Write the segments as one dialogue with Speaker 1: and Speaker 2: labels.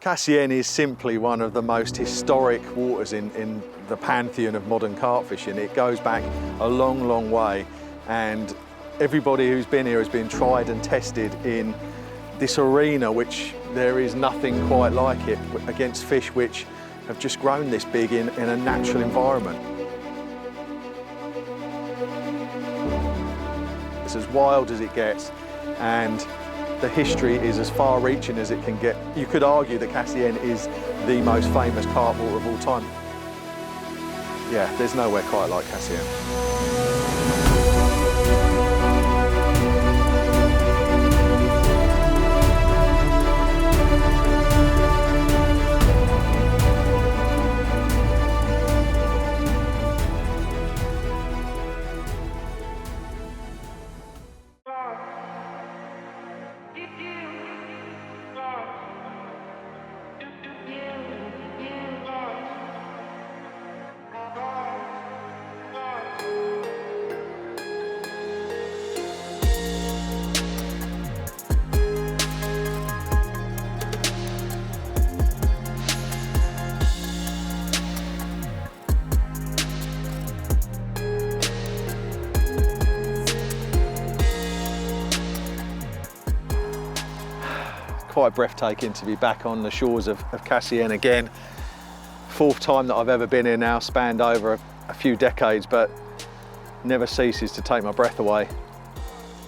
Speaker 1: Cassien is simply one of the most historic waters in the pantheon of modern carp fishing. It goes back a long, long way, and everybody who's been here has been tried and tested in this arena, which there is nothing quite like it, against fish which have just grown this big in a natural environment. It's as wild as it gets, and the history is as far-reaching as it can get. You could argue that Cassien is the most famous carp water of all time. Yeah, there's nowhere quite like Cassien. Quite breathtaking to be back on the shores of Cassien again. Fourth time that I've ever been here now, spanned over a few decades, but never ceases to take my breath away.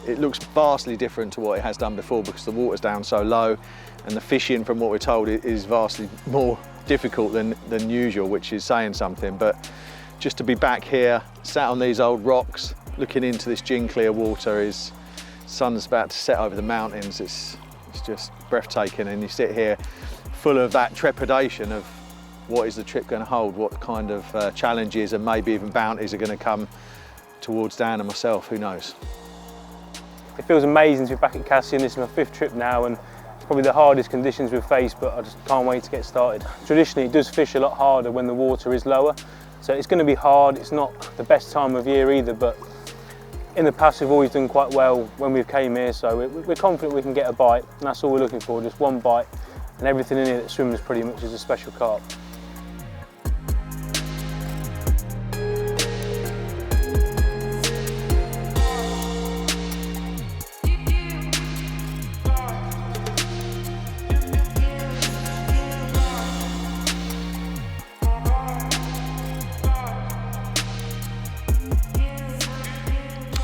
Speaker 1: It looks vastly different to what it has done before because the water's down so low, and the fishing, from what we're told, is vastly more difficult than usual, which is saying something. But just to be back here, sat on these old rocks, looking into this gin clear water, sun's about to set over the mountains. It's just breathtaking, and you sit here full of that trepidation of what is the trip going to hold, what kind of challenges and maybe even bounties are going to come towards Dan and myself, who knows.
Speaker 2: It feels amazing to be back at Cassien. This is my 5th trip now, and it's probably the hardest conditions we've faced, but I just can't wait to get started. Traditionally it does fish a lot harder when the water is lower, so it's going to be hard. It's not the best time of year either, but in the past we've always done quite well when we've came here, so we're confident we can get a bite, and that's all we're looking for, just one bite, and everything in here that swims pretty much is a special carp.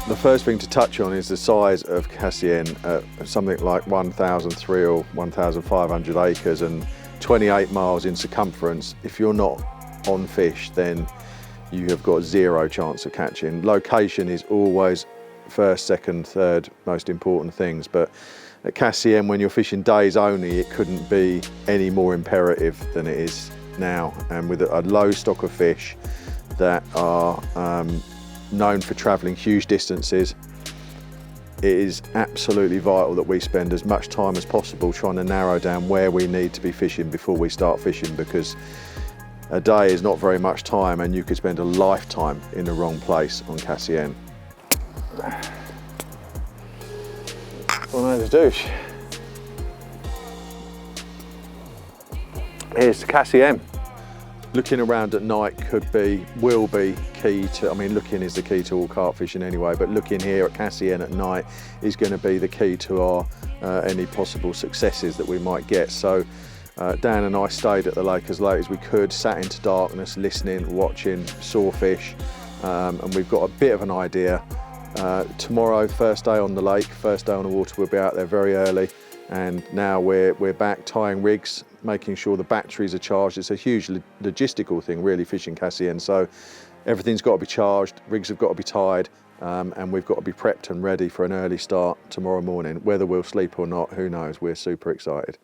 Speaker 1: The first thing to touch on is the size of Cassien, something like 1,003 or 1,500 acres and 28 miles in circumference. If you're not on fish, then you have got zero chance of catching. Location is always first, second, third most important things, but at Cassien, when you're fishing days only, it couldn't be any more imperative than it is now. And with a low stock of fish that are known for travelling huge distances, it is absolutely vital that we spend as much time as possible trying to narrow down where we need to be fishing before we start fishing, because a day is not very much time and you could spend a lifetime in the wrong place on Cassien. One over douche. Here's the Cassien. Looking around at night will be key to, I mean, looking is the key to all carp fishing anyway, but looking here at Cassien at night is going to be the key to our any possible successes that we might get. So Dan and I stayed at the lake as late as we could, sat into darkness, listening, watching, saw fish, and we've got a bit of an idea. Tomorrow, first day on the lake, first day on the water, we'll be out there very early, and now we're back tying rigs, making sure the batteries are charged. It's a huge logistical thing, really, fishing Cassien. So everything's got to be charged, rigs have got to be tied, and we've got to be prepped and ready for an early start tomorrow morning. Whether we'll sleep or not, who knows? We're super excited.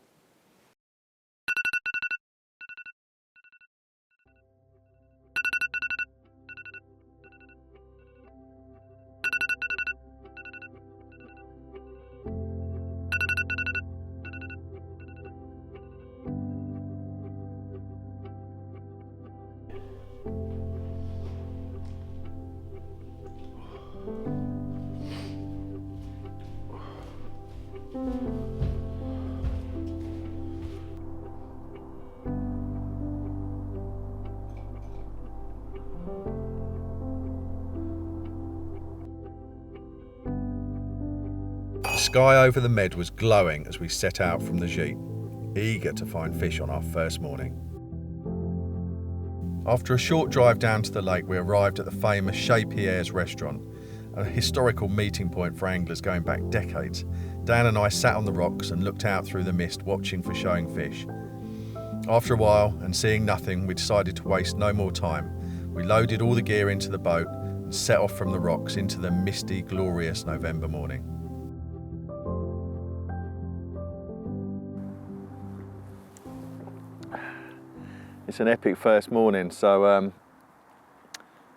Speaker 1: sky over the Med was glowing as we set out from the gîte, eager to find fish on our first morning. After a short drive down to the lake, we arrived at the famous Chez Pierre's restaurant, a historical meeting point for anglers going back decades. Dan and I sat on the rocks and looked out through the mist, watching for showing fish. After a while, and seeing nothing, we decided to waste no more time. We loaded all the gear into the boat and set off from the rocks into the misty, glorious November morning. It's an epic first morning, so a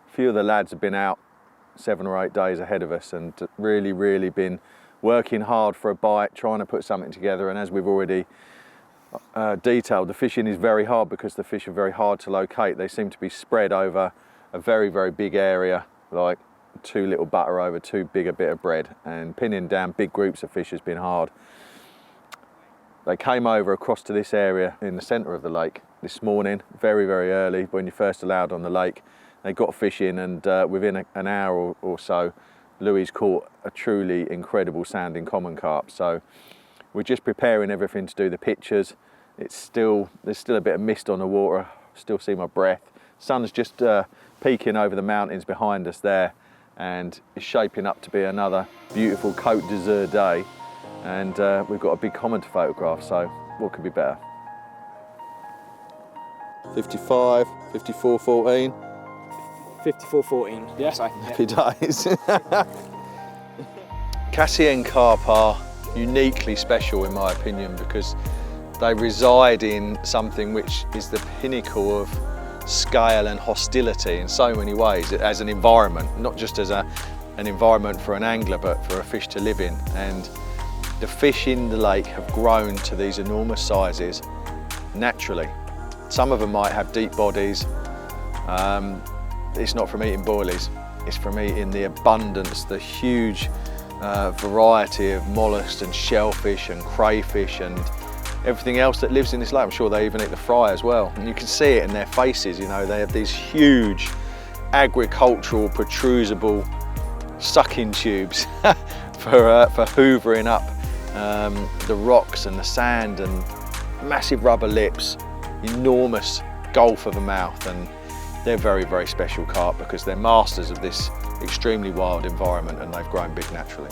Speaker 1: few of the lads have been out 7 or 8 days ahead of us and really been working hard for a bite, trying to put something together. And as we've already detailed, the fishing is very hard because the fish are very hard to locate. They seem to be spread over a very big area, like too little butter over too big a bit of bread, and pinning down big groups of fish has been hard. They came over across to this area in the centre of the lake this morning, very early, when you first allowed on the lake. They got fish in, and within an hour or so, Louis caught a truly incredible sounding common carp. So we're just preparing everything to do the pictures. There's still a bit of mist on the water, still see my breath. Sun's just peeking over the mountains behind us there, and it's shaping up to be another beautiful Côte d'Azur day. And we've got a big common to photograph, so what could be better? 55, 54.14.
Speaker 3: 54.14. Yeah.
Speaker 1: Happy days. Cassien carp are uniquely special in my opinion because they reside in something which is the pinnacle of scale and hostility in so many ways as an environment, not just as an environment for an angler but for a fish to live in. And the fish in the lake have grown to these enormous sizes naturally. Some of them might have deep bodies. It's not from eating boilies, it's from eating the abundance, the huge variety of mollusks and shellfish and crayfish and everything else that lives in this lake. I'm sure they even eat the fry as well. And you can see it in their faces, you know, they have these huge agricultural protrusible sucking tubes for hoovering up the rocks and the sand, and massive rubber lips, enormous gulf of a mouth, and they're very special carp because they're masters of this extremely wild environment and they've grown big naturally.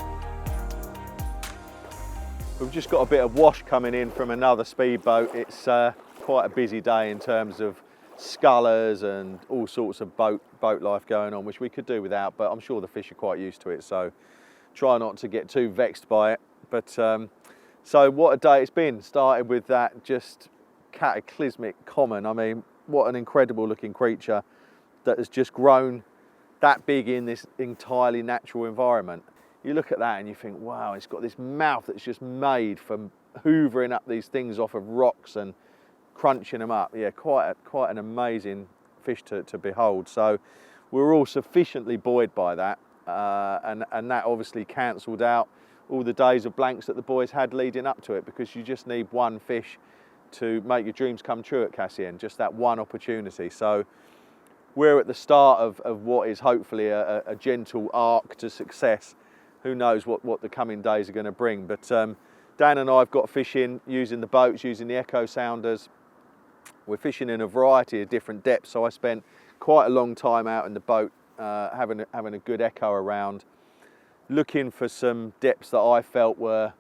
Speaker 1: We've just got a bit of wash coming in from another speedboat. It's quite a busy day in terms of scullers and all sorts of boat life going on, which we could do without, but I'm sure the fish are quite used to it, so try not to get too vexed by it. But so what a day it's been. Started with that just cataclysmic common. I mean, what an incredible looking creature that has just grown that big in this entirely natural environment. You look at that and you think, wow, it's got this mouth that's just made from hoovering up these things off of rocks and crunching them up. Yeah, quite an amazing fish to behold. So we're all sufficiently buoyed by that, and that obviously cancelled out all the days of blanks that the boys had leading up to it, because you just need one fish to make your dreams come true at Cassien, just that one opportunity. So we're at the start of what is hopefully a gentle arc to success. Who knows what the coming days are going to bring. But Dan and I have got fishing using the boats, using the echo sounders. We're fishing in a variety of different depths, so I spent quite a long time out in the boat having a good echo around, looking for some depths that I felt were,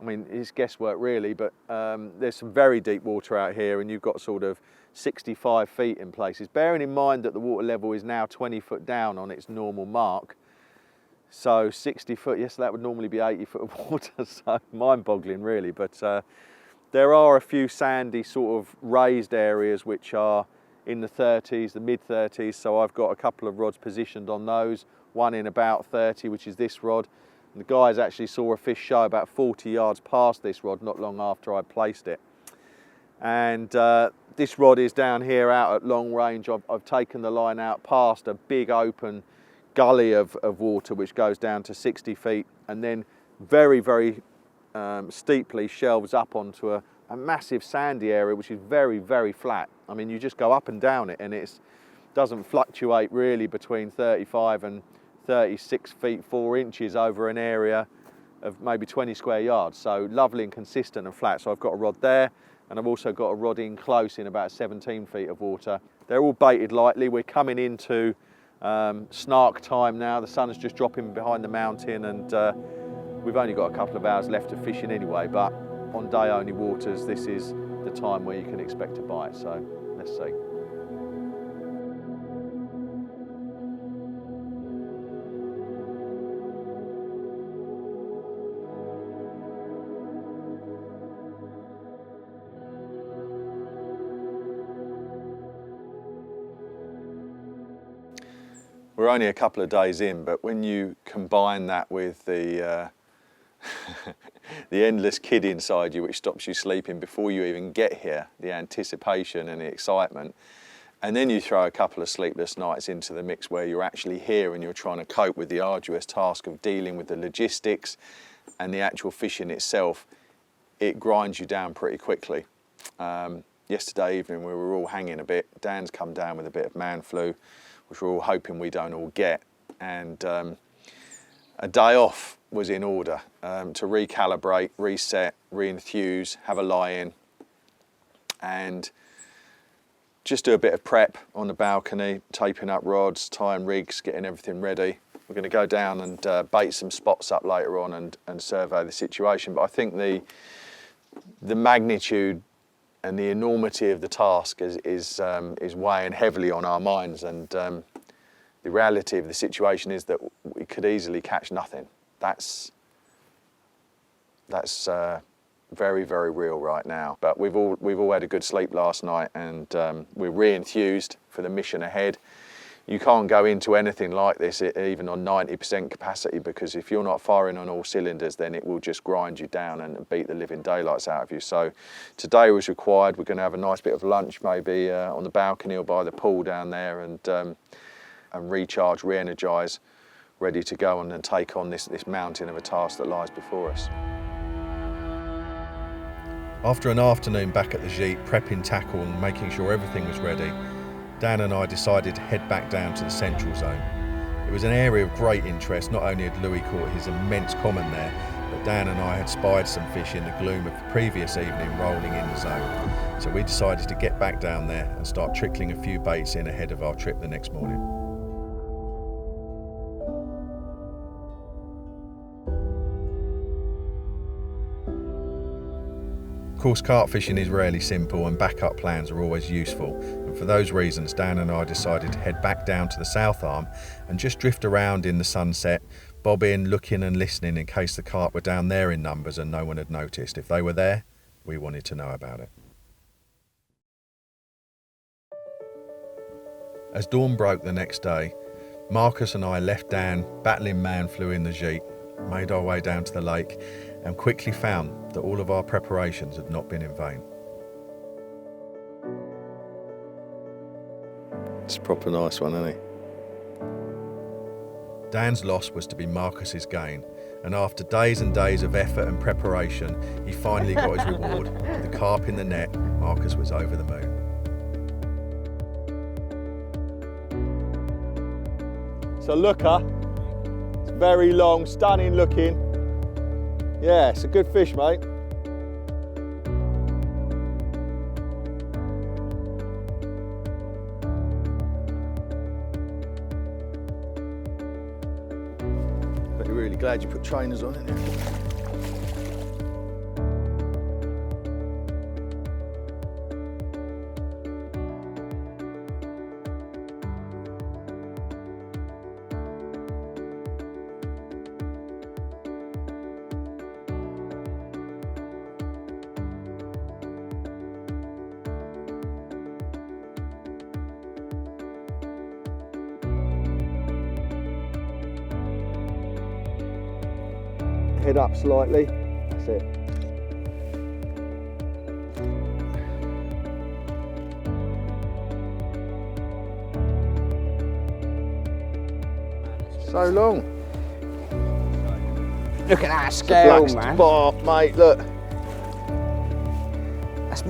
Speaker 1: I mean, it's guesswork really, but there's some very deep water out here, and you've got sort of 65 feet in places, bearing in mind that the water level is now 20 foot down on its normal mark. So 60 foot, yes, that would normally be 80 foot of water, so mind-boggling really. But there are a few sandy sort of raised areas which are in the 30s, the mid-30s, so I've got a couple of rods positioned on those, one in about 30, which is this rod. And the guys actually saw a fish show about 40 yards past this rod not long after I placed it. And this rod is down here out at long range. I've taken the line out past a big open gully of water which goes down to 60 feet and then very steeply shelves up onto a massive sandy area which is very flat. I mean, you just go up and down it, and it doesn't fluctuate really between 35 and 36 feet 4 inches over an area of maybe 20 square yards, so lovely and consistent and flat. So I've got a rod there, and I've also got a rod in close in about 17 feet of water. They're all baited lightly. We're coming into snark time now. The sun's just dropping behind the mountain, and we've only got a couple of hours left of fishing anyway, but on day only waters, this is the time where you can expect to bite, so let's see. We're only a couple of days in, but when you combine that with the the endless kid inside you which stops you sleeping before you even get here, the anticipation and the excitement, and then you throw a couple of sleepless nights into the mix where you're actually here and you're trying to cope with the arduous task of dealing with the logistics and the actual fishing itself, it grinds you down pretty quickly. Yesterday evening we were all hanging a bit. Dan's come down with a bit of man flu, which we're all hoping we don't all get, and a day off was in order to recalibrate, reset, re-enthuse, have a lie-in, and just do a bit of prep on the balcony, taping up rods, tying rigs, getting everything ready. We're going to go down and bait some spots up later on and survey the situation, but I think the magnitude and the enormity of the task is weighing heavily on our minds, and the reality of the situation is that we could easily catch nothing. That's very, very real right now. But we've all had a good sleep last night, and we're re-enthused for the mission ahead. You can't go into anything like this even on 90% capacity, because if you're not firing on all cylinders, then it will just grind you down and beat the living daylights out of you. So today was required. We're going to have a nice bit of lunch, maybe on the balcony or by the pool down there, and recharge, re-energise, ready to go and take on this mountain of a task that lies before us. After an afternoon back at the gîte, prepping tackle and making sure everything was ready, Dan and I decided to head back down to the central zone. It was an area of great interest. Not only had Louis caught his immense common there, but Dan and I had spied some fish in the gloom of the previous evening rolling in the zone. So we decided to get back down there and start trickling a few baits in ahead of our trip the next morning. Of course, carp fishing is rarely simple, and backup plans are always useful, and for those reasons Dan and I decided to head back down to the south arm and just drift around in the sunset, bobbing, looking and listening in case the carp were down there in numbers and no one had noticed. If they were there, we wanted to know about it. As dawn broke the next day, Marcus and I left Dan battling man flu in the gîte, made our way down to the lake, and quickly found that all of our preparations had not been in vain. It's a proper nice one, isn't it? Dan's loss was to be Marcus's gain, and after days and days of effort and preparation, he finally got his reward. With the carp in the net, Marcus was over the moon. It's a looker. It's very long, stunning looking. Yeah, it's a good fish, mate. But you're really glad you put trainers on it now. Head up slightly, that's it. So long.
Speaker 3: Look at that scale, man.
Speaker 1: Bar, mate, look.
Speaker 3: That's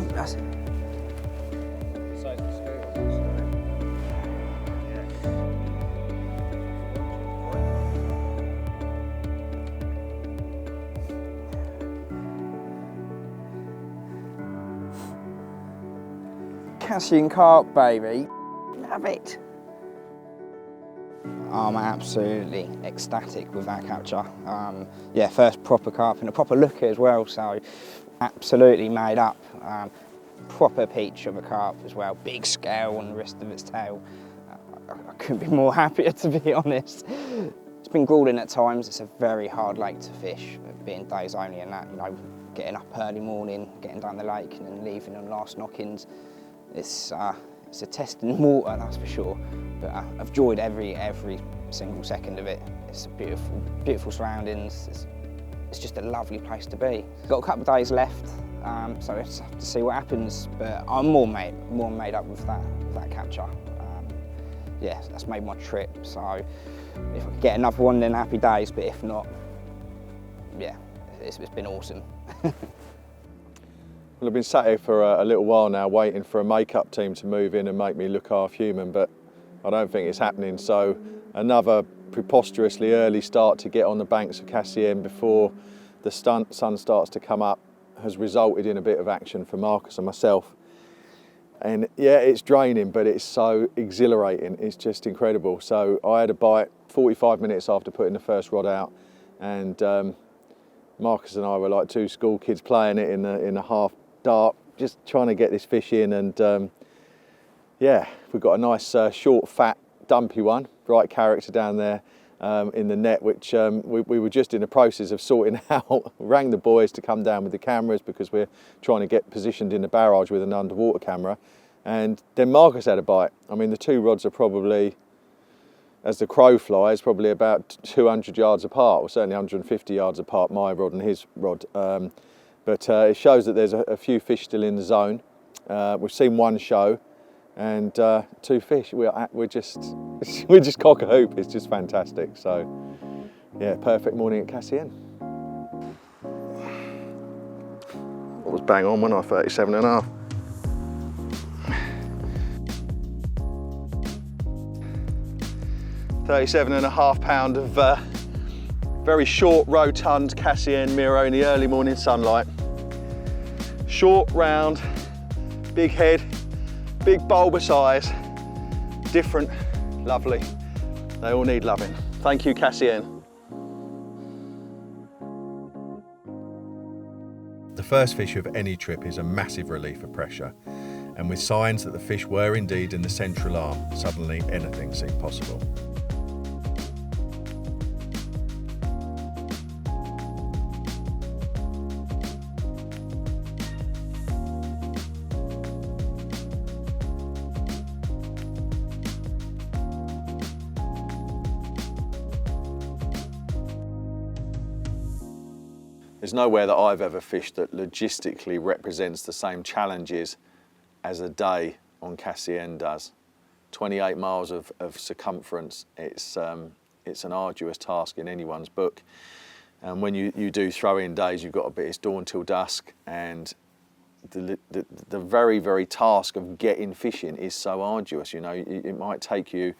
Speaker 3: Cassien carp, baby. Love it. I'm absolutely ecstatic with that capture. Yeah, first proper carp and a proper looker as well, so absolutely made up. Proper peach of a carp as well, big scale on the rest of its tail. I couldn't be more happier, to be honest. It's been grueling at times. It's a very hard lake to fish, being days only and that, you know, getting up early morning, getting down the lake and then leaving on last knockings. It's a testing water, that's for sure. But I've enjoyed every single second of it. It's a beautiful surroundings. It's just a lovely place to be. Got a couple of days left, so I just have to see what happens. But I'm more made up with that capture. Yeah, that's made my trip. So if I could get another one, then happy days. But if not, yeah, it's been awesome.
Speaker 1: Well, I've been sat here for a little while now waiting for a makeup team to move in and make me look half human, but I don't think it's happening. So another preposterously early start to get on the banks of Cassien before the sun starts to come up has resulted in a bit of action for Marcus and myself. And yeah, it's draining, but it's so exhilarating. It's just incredible. So I had a bite 45 minutes after putting the first rod out, and Marcus and I were like two school kids playing it in the half dark, just trying to get this fish in. And yeah, we've got a nice short, fat, dumpy one, bright character down there in the net, which we were just in the process of sorting out. Rang the boys to come down with the cameras because we're trying to get positioned in the barrage with an underwater camera. And then Marcus had a bite. I mean, the two rods are probably, as the crow flies, probably about 200 yards apart, or certainly 150 yards apart, my rod and his rod. But it shows that there's a few fish still in the zone. We've seen one show and two fish. We're just cock a hoop. It's just fantastic. So yeah, perfect morning at Cassien. I was bang on, wasn't I? 37 and a half. £37.5 of very short, rotund Cassien Miro in the early morning sunlight. Short, round, big head, big bulbous eyes, different, lovely. They all need loving. Thank you, Cassien.
Speaker 4: The first fish of any trip is a massive relief of pressure, and with signs that the fish were indeed in the central arm, suddenly anything seemed possible.
Speaker 1: There's nowhere that I've ever fished that logistically represents the same challenges as a day on Cassien does. 28 miles of circumference, it's an arduous task in anyone's book. And when you do throw in days, you've got a bit, it's dawn till dusk, and the very, very task of getting fishing is so arduous. You know, it might take you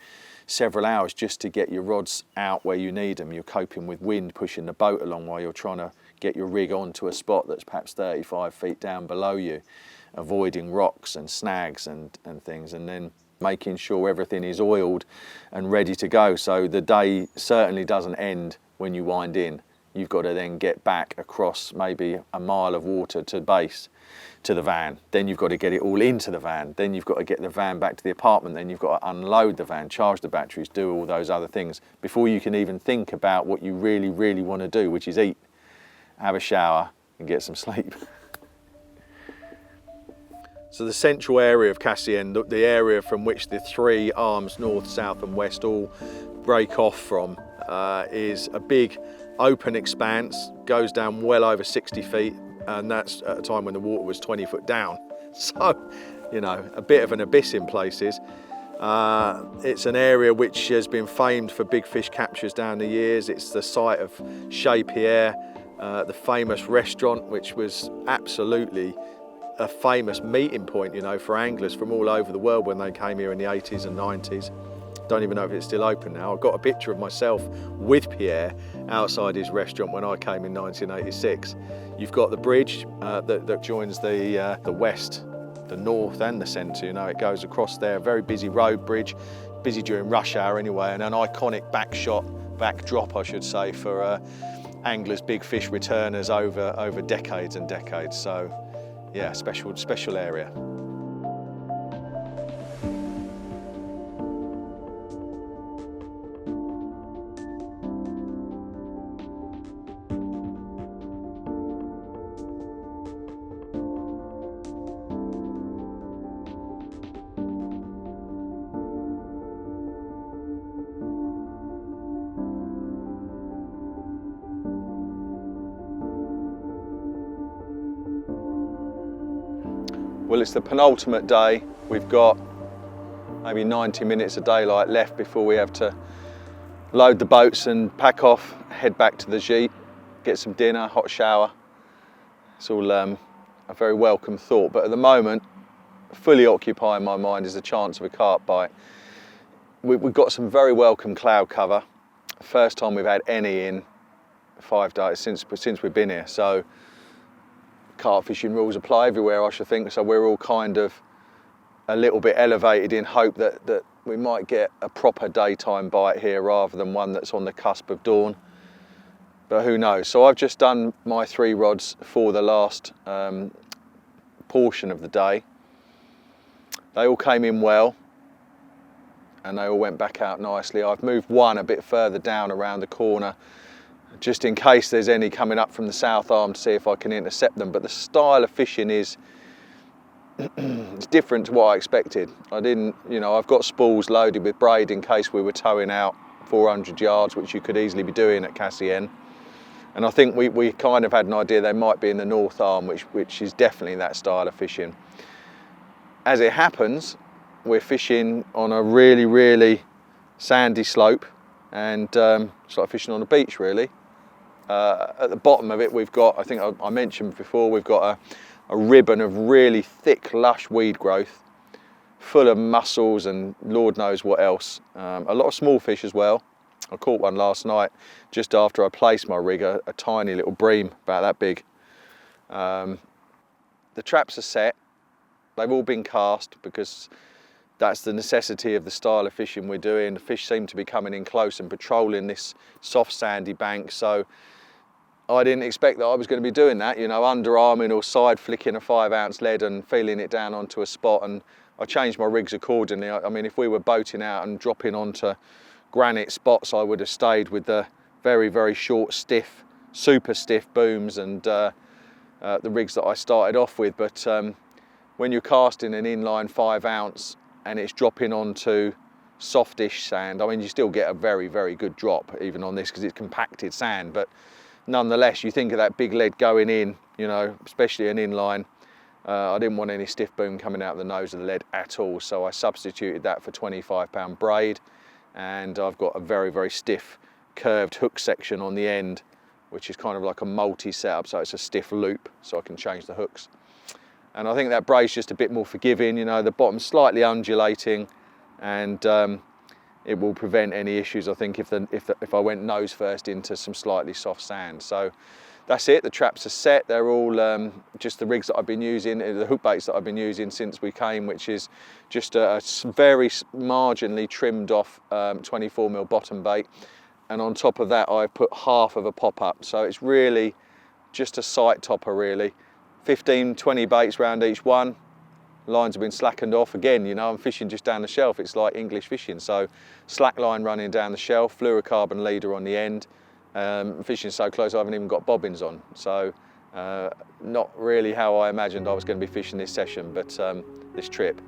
Speaker 1: several hours just to get your rods out where you need them. You're coping with wind pushing the boat along while you're trying to get your rig onto a spot that's perhaps 35 feet down below you, avoiding rocks and snags and things, and then making sure everything is oiled and ready to go. So the day certainly doesn't end when you wind in. You've got to then get back across maybe a mile of water to base, to the van. Then you've got to get it all into the van. Then you've got to get the van back to the apartment. Then you've got to unload the van, charge the batteries, do all those other things before you can even think about what you really, really want to do, which is eat, have a shower and get some sleep. So the central area of Cassien, the area from which the three arms, north, south and west, all break off from, is a big open expanse, goes down well over 60 feet, and that's at a time when the water was 20 foot down. So, you know, a bit of an abyss in places. It's an area which has been famed for big fish captures down the years. It's the site of Chez Pierre, the famous restaurant, which was absolutely a famous meeting point, you know, for anglers from all over the world when they came here in the 80s and 90s. Don't even know if it's still open now. I've got a picture of myself with Pierre outside his restaurant when I came in 1986. You've got the bridge that joins the west the north and the centre. You know, it goes across there, very busy road bridge, busy during rush hour anyway, and an iconic backdrop I should say, for anglers, big fish returners over decades and decades. So yeah, special area. Well, it's the penultimate day. We've got maybe 90 minutes of daylight left before we have to load the boats and pack off, head back to the gîte, get some dinner, hot shower. It's all a very welcome thought, but at the moment, fully occupying my mind is the chance of a carp bite. We've got some very welcome cloud cover. First time we've had any in 5 days since we've been here. So carp fishing rules apply everywhere, I should think, so we're all kind of a little bit elevated in hope that we might get a proper daytime bite here rather than one that's on the cusp of dawn, but who knows. So I've just done my 3 rods for the last portion of the day. They all came in well and they all went back out nicely. I've moved one a bit further down around the corner just in case there's any coming up from the south arm to see if I can intercept them. But the style of fishing is it's different to what I expected. I didn't, you know, I've got spools loaded with braid in case we were towing out 400 yards, which you could easily be doing at Cassien. And I think we kind of had an idea they might be in the north arm, which is definitely that style of fishing. As it happens, we're fishing on a really, really sandy slope, and it's like fishing on a beach really. At the bottom of it we've got, I think I mentioned before, we've got a ribbon of really thick, lush weed growth, full of mussels and Lord knows what else. A lot of small fish as well. I caught one last night just after I placed my rig, a tiny little bream, about that big. The traps are set. They've all been cast because that's the necessity of the style of fishing we're doing. The fish seem to be coming in close and patrolling this soft sandy bank, so I didn't expect that I was going to be doing that, you know, underarming or side flicking a 5-ounce lead and feeling it down onto a spot, and I changed my rigs accordingly. I mean, if we were boating out and dropping onto granite spots, I would have stayed with the very, very short, stiff, super stiff booms and the rigs that I started off with. But when you're casting an inline 5-ounce and it's dropping onto softish sand, I mean, you still get a very, very good drop even on this because it's compacted sand, but nonetheless, you think of that big lead going in, you know, especially an inline. I didn't want any stiff boom coming out of the nose of the lead at all, so I substituted that for 25-pound braid, and I've got a very, very stiff curved hook section on the end, which is kind of like a multi-setup, so it's a stiff loop, so I can change the hooks. And I think that braid's just a bit more forgiving, you know, the bottom's slightly undulating, and it will prevent any issues, I think, if I went nose first into some slightly soft sand. So that's it, the traps are set. They're all just the rigs that I've been using, the hook baits that I've been using since we came, which is just a very marginally trimmed off 24mm bottom bait. And on top of that, I've put half of a pop-up. So it's really just a sight topper, really. 15, 20 baits round each one. Lines have been slackened off again, you know, I'm fishing just down the shelf. It's like English fishing, so slack line running down the shelf, fluorocarbon leader on the end. Fishing so close I haven't even got bobbins on, so not really how I imagined I was going to be fishing this session, but this trip.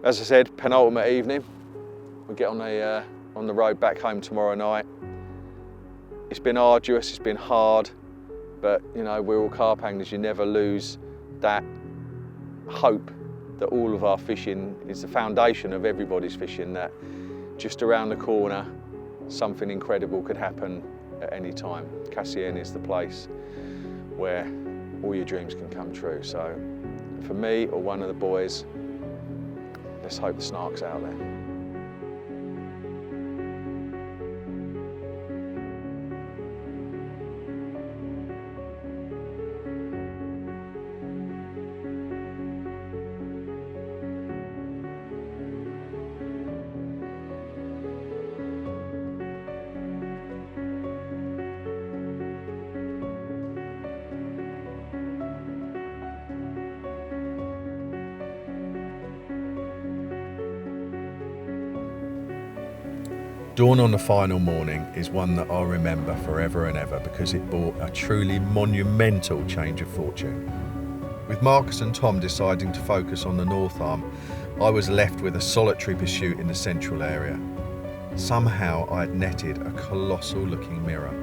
Speaker 1: As I said, penultimate evening. We'll get on the road back home tomorrow night. It's been arduous, it's been hard, but you know, we're all carp anglers. You never lose that hope that all of our fishing is the foundation of everybody's fishing, that just around the corner something incredible could happen at any time. Cassien is the place where all your dreams can come true. So for me or one of the boys, let's hope the snark's out there.
Speaker 4: Dawn on the final morning is one that I'll remember forever and ever because it brought a truly monumental change of fortune. With Marcus and Tom deciding to focus on the North Arm, I was left with a solitary pursuit in the central area. Somehow I had netted a colossal looking mirror,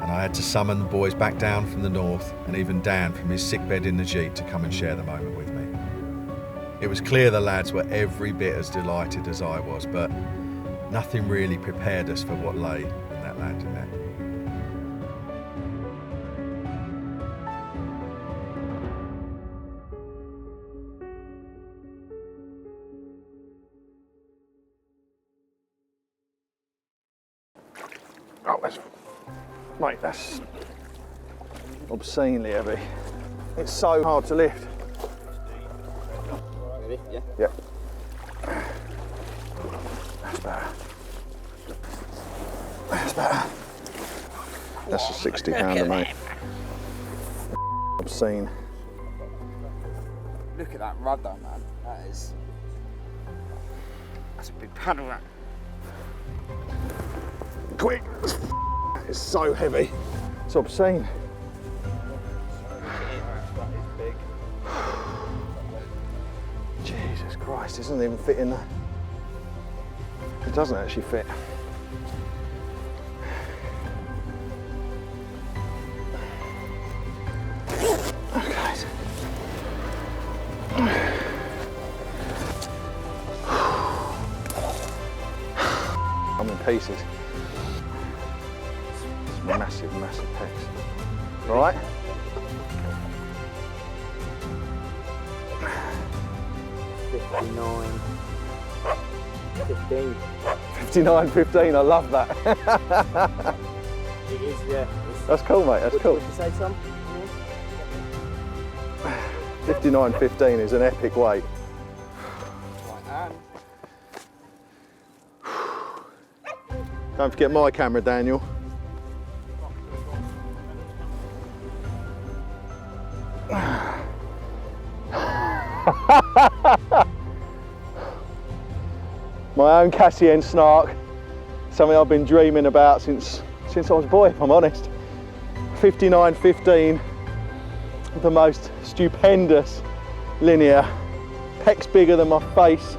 Speaker 4: and I had to summon the boys back down from the north and even Dan from his sickbed in the Jeep to come and share the moment with me. It was clear the lads were every bit as delighted as I was, but nothing really prepared us for what lay in that landing net.
Speaker 1: Oh, mate, that's obscenely heavy. It's so hard to lift.
Speaker 3: Ready? Yeah.
Speaker 1: Yep. That's better. That's better. That's a 60-pounder, mate. Obscene.
Speaker 3: Look at that rudder, man. That's a big paddle, that.
Speaker 1: Quick! It's so heavy. It's obscene. Jesus Christ, it doesn't even fit in there. It doesn't actually fit. Okay. I'm in pieces. It's massive, massive pecs. All right? $59.15, I love that.
Speaker 5: It is, yeah.
Speaker 1: That's cool, mate, that's cool.
Speaker 5: Would you say some?
Speaker 1: $59.15 is an epic weight. Don't forget my camera, Daniel. My own Cassien snark, something I've been dreaming about since I was a boy, if I'm honest. 59.15, the most stupendous linear, pecs bigger than my face,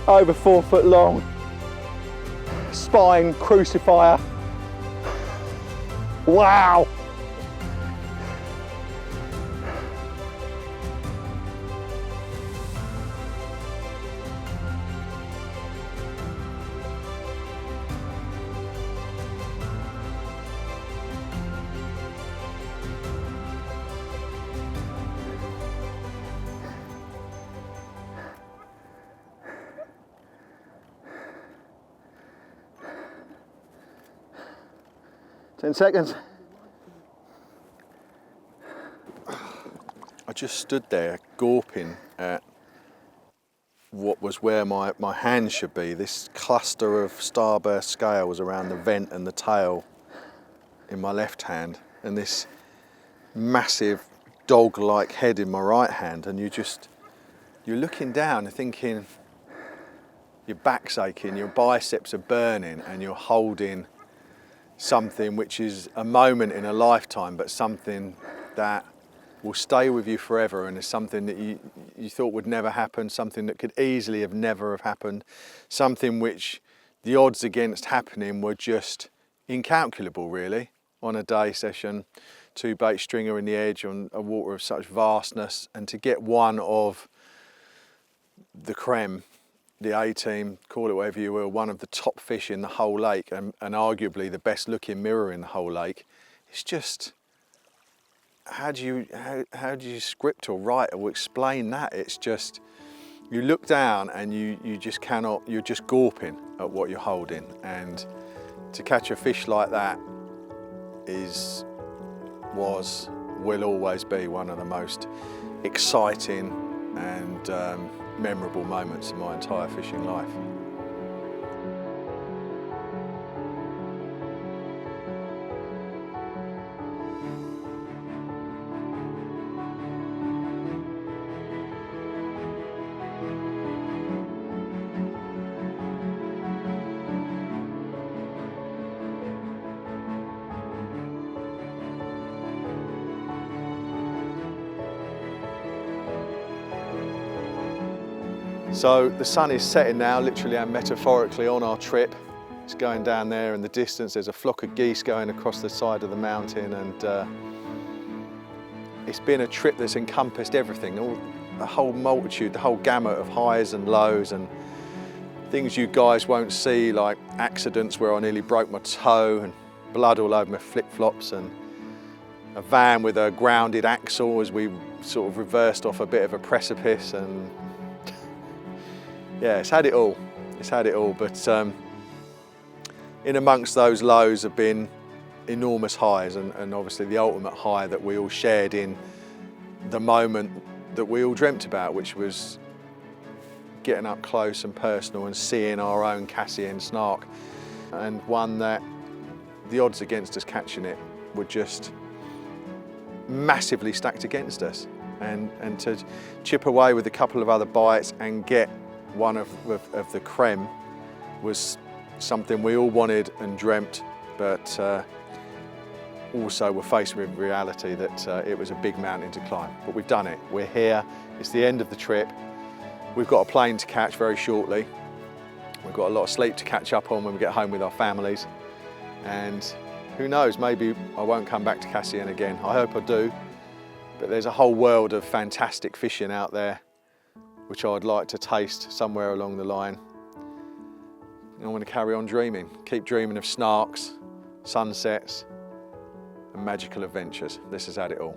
Speaker 1: over 4 foot long, spine crucifier. Wow! Ten seconds. I just stood there gawping at what was where my hand should be. This cluster of starburst scales around the vent and the tail in my left hand, and this massive dog-like head in my right hand, and you're looking down and thinking your back's aching, your biceps are burning, and you're holding something which is a moment in a lifetime, but something that will stay with you forever, and is something that you thought would never happen, something that could easily have never have happened, something which the odds against happening were just incalculable, really, on a day session, 2 bait stringer in the edge on a water of such vastness, and to get one of the creme, the A-team, call it whatever you will, one of the top fish in the whole lake, and arguably the best looking mirror in the whole lake. It's just, how do you script or write or explain that? It's just, you look down and you just cannot, you're just gawping at what you're holding, and to catch a fish like that will always be one of the most exciting and memorable moments in my entire fishing life. So the sun is setting now, literally and metaphorically, on our trip. It's going down there in the distance. There's a flock of geese going across the side of the mountain, and it's been a trip that's encompassed everything, the whole multitude, the whole gamut of highs and lows, and things you guys won't see, like accidents where I nearly broke my toe and blood all over my flip-flops, and a van with a grounded axle as we sort of reversed off a bit of a precipice, and yeah, it's had it all. It's had it all, but in amongst those lows have been enormous highs, and obviously the ultimate high that we all shared in the moment that we all dreamt about, which was getting up close and personal and seeing our own Cassien snark, and one that the odds against us catching it were just massively stacked against us, and to chip away with a couple of other bites and get one of the creme was something we all wanted and dreamt, but also were faced with reality that it was a big mountain to climb. But we've done it, we're here, it's the end of the trip. We've got a plane to catch very shortly. We've got a lot of sleep to catch up on when we get home with our families. And who knows, maybe I won't come back to Cassien again. I hope I do. But there's a whole world of fantastic fishing out there, which I'd like to taste somewhere along the line. And I want to carry on dreaming, keep dreaming of snarks, sunsets, and magical adventures. This has had it all.